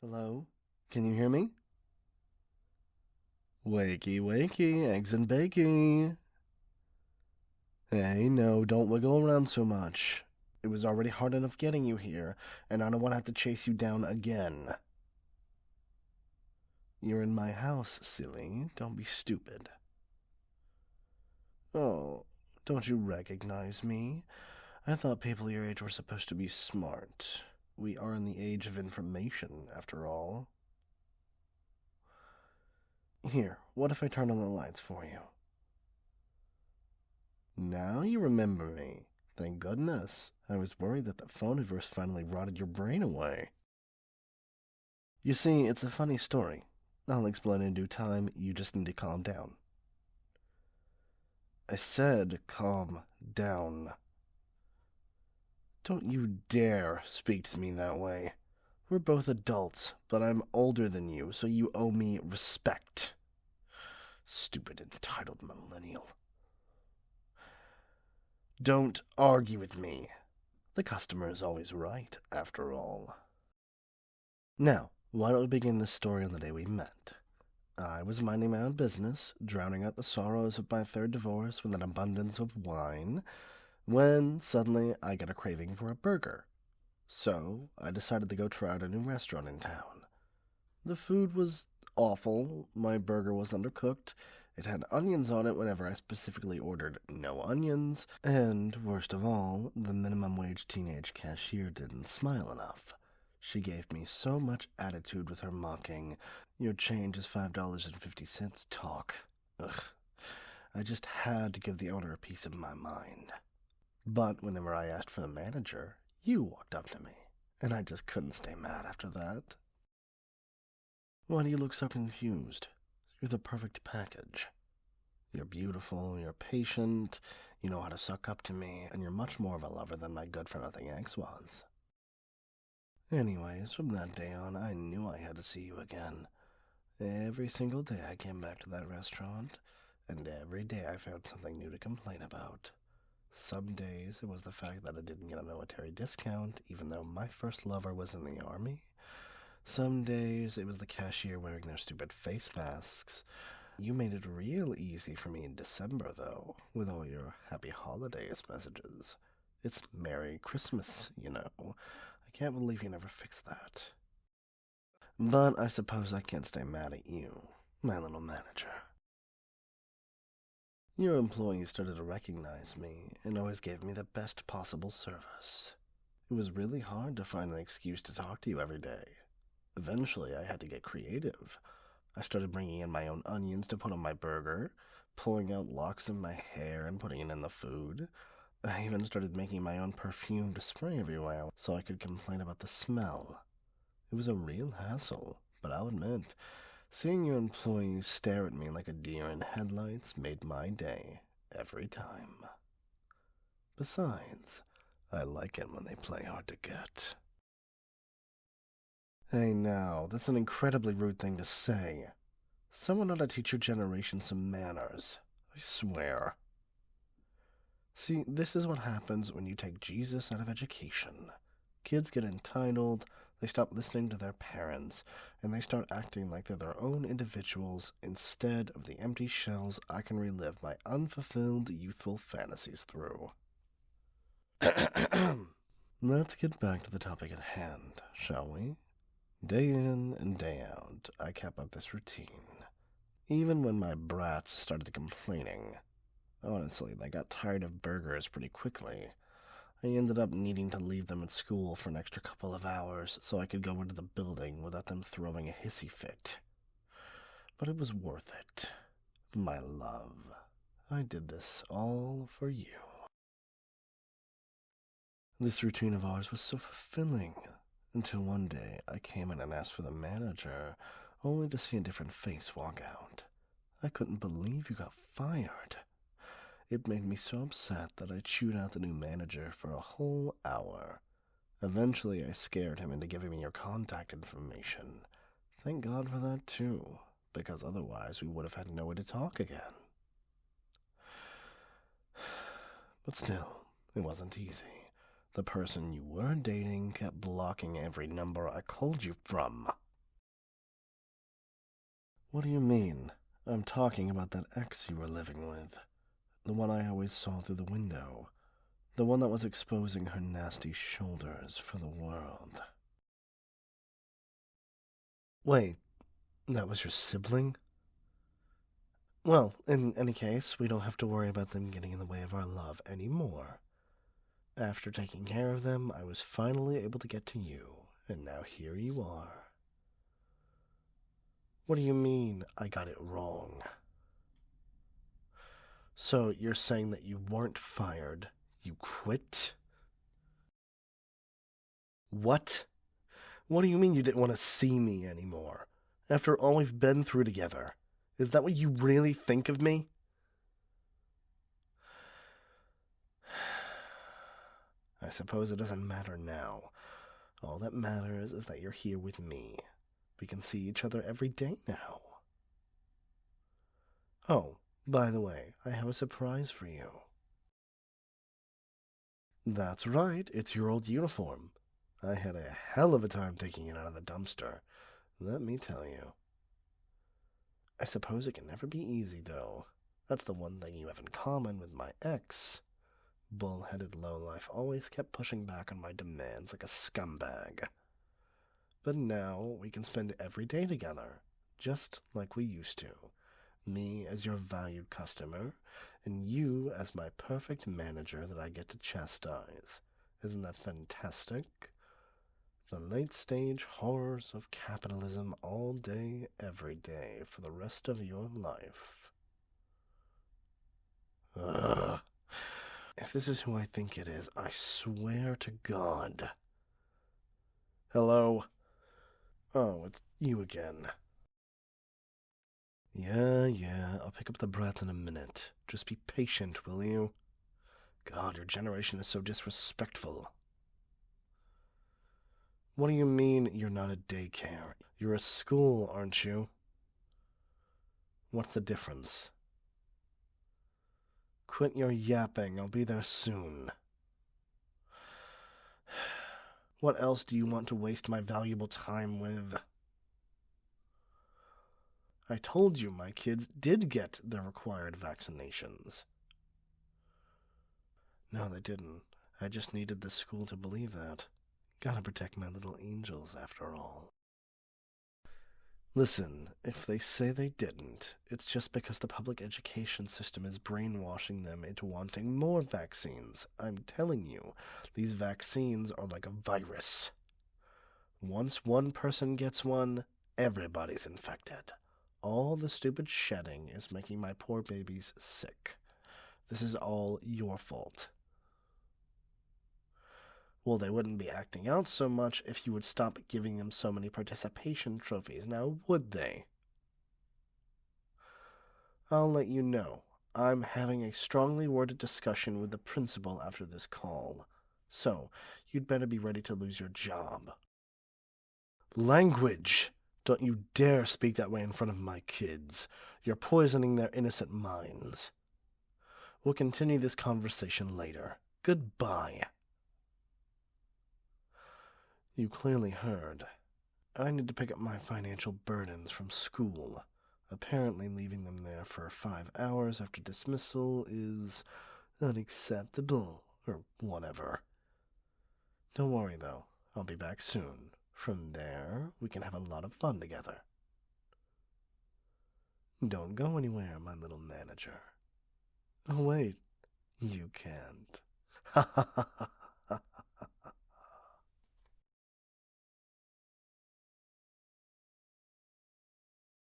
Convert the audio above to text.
Hello? Can you hear me? Wakey, wakey, eggs and bakey. Hey, no, don't wiggle around so much. It was already hard enough getting you here, and I don't want to have to chase you down again. You're in my house, silly. Don't be stupid. Oh, don't you recognize me? I thought people your age were supposed to be smart. We are in the age of information, after all. Here, what if I turn on the lights for you? Now you remember me. Thank goodness. I was worried that the phoniverse finally rotted your brain away. You see, it's a funny story. I'll explain in due time. You just need to calm down. I said calm down. Don't you dare speak to me that way. We're both adults, but I'm older than you, so you owe me respect. Stupid entitled millennial. Don't argue with me. The customer is always right, after all. Now, why don't we begin this story on the day we met? I was minding my own business, drowning out the sorrows of my third divorce with an abundance of wine, when suddenly I got a craving for a burger. So I decided to go try out a new restaurant in town. The food was awful. My burger was undercooked. It had onions on it whenever I specifically ordered no onions. And, worst of all, the minimum wage teenage cashier didn't smile enough. She gave me so much attitude with her mocking, "Your change is $5.50 talk." Ugh. I just had to give the owner a piece of my mind. But whenever I asked for the manager, you walked up to me, and I just couldn't stay mad after that. Why do you look so confused? You're the perfect package. You're beautiful, you're patient, you know how to suck up to me, and you're much more of a lover than my good-for-nothing ex was. Anyways, from that day on, I knew I had to see you again. Every single day I came back to that restaurant, and every day I found something new to complain about. Some days it was the fact that I didn't get a military discount, even though my first lover was in the army. Some days it was the cashier wearing their stupid face masks. You made it real easy for me in December, though, with all your happy holidays messages. It's Merry Christmas, you know. I can't believe you never fixed that. But I suppose I can't stay mad at you, my little manager. Your employees started to recognize me and always gave me the best possible service. It was really hard to find an excuse to talk to you every day. Eventually, I had to get creative. I started bringing in my own onions to put on my burger, pulling out locks of my hair and putting it in the food. I even started making my own perfume to spray everywhere so I could complain about the smell. It was a real hassle, but I'll admit, seeing your employees stare at me like a deer in headlights made my day every time. Besides, I like it when they play hard to get. Hey now, that's an incredibly rude thing to say. Someone ought to teach your generation some manners, I swear. See, this is what happens when you take Jesus out of education. Kids get entitled, they stop listening to their parents, and they start acting like they're their own individuals instead of the empty shells I can relive my unfulfilled youthful fantasies through. Let's get back to the topic at hand, shall we? Day in and day out, I kept up this routine. Even when my brats started complaining. Honestly, they got tired of burgers pretty quickly. I ended up needing to leave them at school for an extra couple of hours so I could go into the building without them throwing a hissy fit. But it was worth it. My love, I did this all for you. This routine of ours was so fulfilling, until one day I came in and asked for the manager, only to see a different face walk out. I couldn't believe you got fired. It made me so upset that I chewed out the new manager for a whole hour. Eventually, I scared him into giving me your contact information. Thank God for that, too, because otherwise we would have had no way to talk again. But still, it wasn't easy. The person you were dating kept blocking every number I called you from. What do you mean? I'm talking about that ex you were living with. The one I always saw through the window. The one that was exposing her nasty shoulders for the world. Wait, that was your sibling? Well, in any case, we don't have to worry about them getting in the way of our love anymore. After taking care of them, I was finally able to get to you, and now here you are. What do you mean, I got it wrong? So you're saying that you weren't fired, you quit? What? What do you mean you didn't want to see me anymore? After all we've been through together? Is that what you really think of me? I suppose it doesn't matter now. All that matters is that you're here with me. We can see each other every day now. Oh, by the way, I have a surprise for you. That's right, it's your old uniform. I had a hell of a time taking it out of the dumpster, let me tell you. I suppose it can never be easy, though. That's the one thing you have in common with my ex. Bull-headed lowlife always kept pushing back on my demands like a scumbag. But now we can spend every day together, just like we used to. Me as your valued customer, and you as my perfect manager that I get to chastise. Isn't that fantastic? The late-stage horrors of capitalism all day, every day, for the rest of your life. Ugh. If this is who I think it is, I swear to God. Hello? Oh, it's you again. Yeah, I'll pick up the brat in a minute. Just be patient, will you? God, your generation is so disrespectful. What do you mean you're not a daycare? You're a school, aren't you? What's the difference? Quit your yapping, I'll be there soon. What else do you want to waste my valuable time with? I told you my kids did get their required vaccinations. No, they didn't. I just needed the school to believe that. Gotta protect my little angels, after all. Listen, if they say they didn't, it's just because the public education system is brainwashing them into wanting more vaccines. I'm telling you, these vaccines are like a virus. Once one person gets one, everybody's infected. All the stupid shedding is making my poor babies sick. This is all your fault. Well, they wouldn't be acting out so much if you would stop giving them so many participation trophies, now would they? I'll let you know. I'm having a strongly worded discussion with the principal after this call. So, you'd better be ready to lose your job. Language! Don't you dare speak that way in front of my kids. You're poisoning their innocent minds. We'll continue this conversation later. Goodbye. You clearly heard. I need to pick up my financial burdens from school. Apparently leaving them there for 5 hours after dismissal is unacceptable, or whatever. Don't worry, though. I'll be back soon. From there, we can have a lot of fun together. Don't go anywhere, my little manager. Oh, wait. You can't. Ha ha ha ha.